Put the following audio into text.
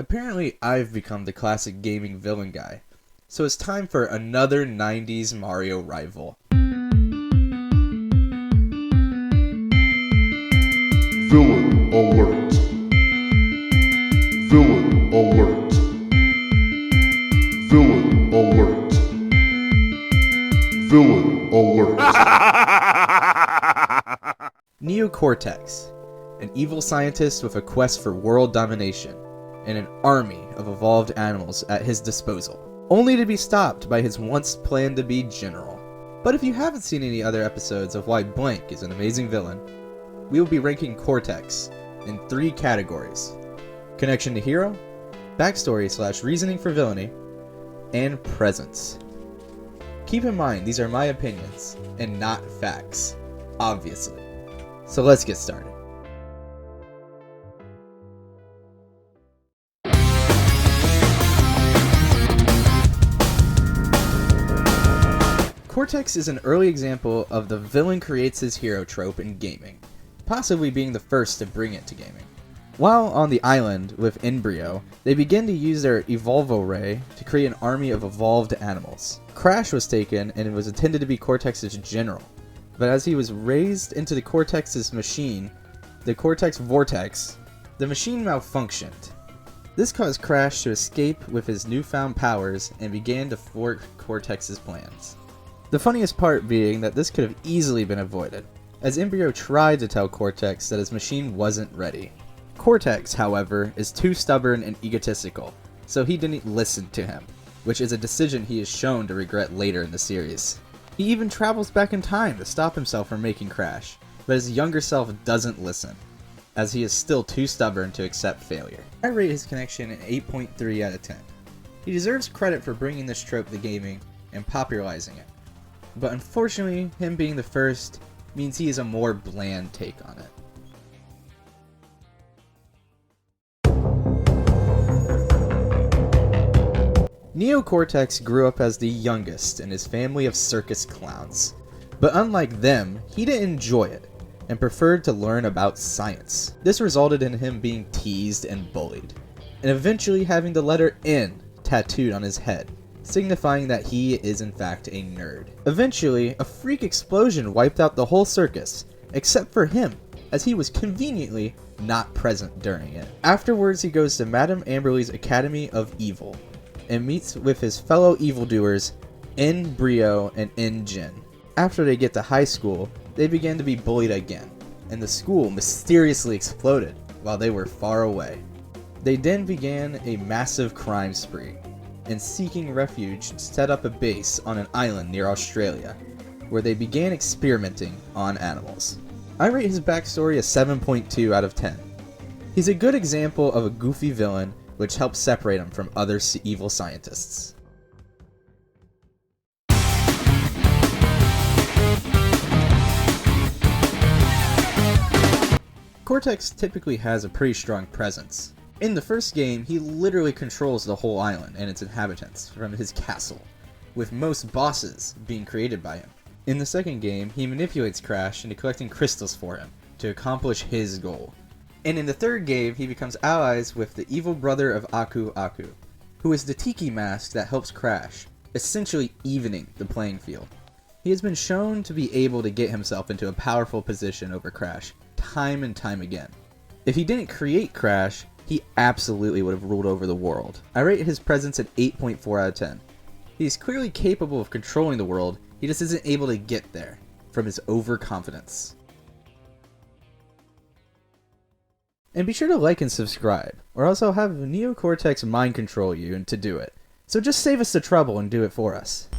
Apparently, I've become the classic gaming villain guy, so it's time for another 90s Mario rival. Villain alert. Villain alert. Villain alert. Villain alert. CORTEX, an evil scientist with a quest for world domination, and an army of evolved animals at his disposal, only to be stopped by his once planned to be general. But if you haven't seen any other episodes of why Blank is an amazing villain, we will be ranking CORTEX in 3 categories: connection to hero, backstory / reasoning for villainy, and presence. Keep in mind, these are my opinions and not facts, obviously. So let's get started. CORTEX is an early example of the villain creates his hero trope in gaming, possibly being the first to bring it to gaming. While on the island with Embryo, they begin to use their Evolvo Ray to create an army of evolved animals. Crash was taken and it was intended to be Cortex's general, but as he was raised into the Cortex's machine, the Cortex Vortex, the machine malfunctioned. This caused Crash to escape with his newfound powers and began to thwart Cortex's plans. The funniest part being that this could have easily been avoided, as Embryo tried to tell Cortex that his machine wasn't ready. Cortex, however, is too stubborn and egotistical, so he didn't listen to him, which is a decision he is shown to regret later in the series. He even travels back in time to stop himself from making Crash, but his younger self doesn't listen, as he is still too stubborn to accept failure. I rate his connection an 8.3 out of 10. He deserves credit for bringing this trope to gaming and popularizing it, but unfortunately, him being the first means he is a more bland take on it. CORTEX grew up as the youngest in his family of circus clowns, but unlike them, he didn't enjoy it and preferred to learn about science. This resulted in him being teased and bullied, and eventually having the letter N tattooed on his head, signifying that he is in fact a nerd. Eventually, a freak explosion wiped out the whole circus, except for him, as he was conveniently not present during it. Afterwards, he goes to Madame Amberly's Academy of Evil, and meets with his fellow evildoers, Embryo and Jin. After they get to high school, they begin to be bullied again, and the school mysteriously exploded while they were far away. They then began a massive crime spree, and seeking refuge set up a base on an island near Australia, where they began experimenting on animals. I rate his backstory a 7.2 out of 10. He's a good example of a goofy villain which helps separate him from other evil scientists. CORTEX typically has a pretty strong presence. In the first game, he literally controls the whole island and its inhabitants from his castle, with most bosses being created by him. In the second game, he manipulates Crash into collecting crystals for him to accomplish his goal. And in the third game, he becomes allies with the evil brother of Aku Aku, who is the Tiki mask that helps Crash, essentially evening the playing field. He has been shown to be able to get himself into a powerful position over Crash time and time again. If he didn't create Crash, he absolutely would have ruled over the world. I rate his presence at 8.4 out of 10. He is clearly capable of controlling the world, he just isn't able to get there from his overconfidence. And be sure to like and subscribe, or else I'll have CORTEX mind control you to do it. So just save us the trouble and do it for us.